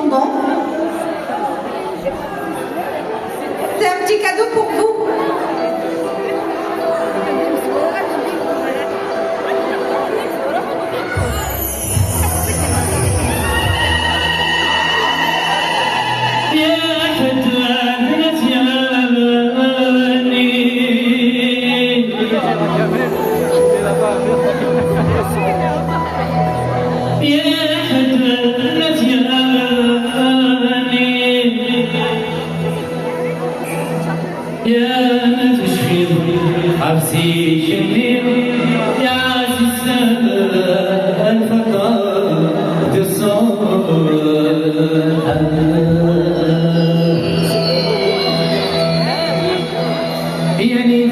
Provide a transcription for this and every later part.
indépendant. C'est un petit cadeau pour vous. يا تشفير عبسي شلير يا عزيز الفقر تصور يعني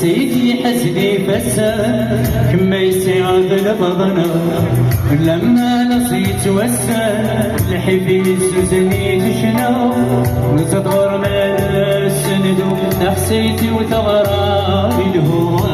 سيدي حسدي فسان كما يسيعد البضنا لما نصيت وسان الحفيس وزنيت شنو نتطور من السندو نحسيتي وتغرى الهوى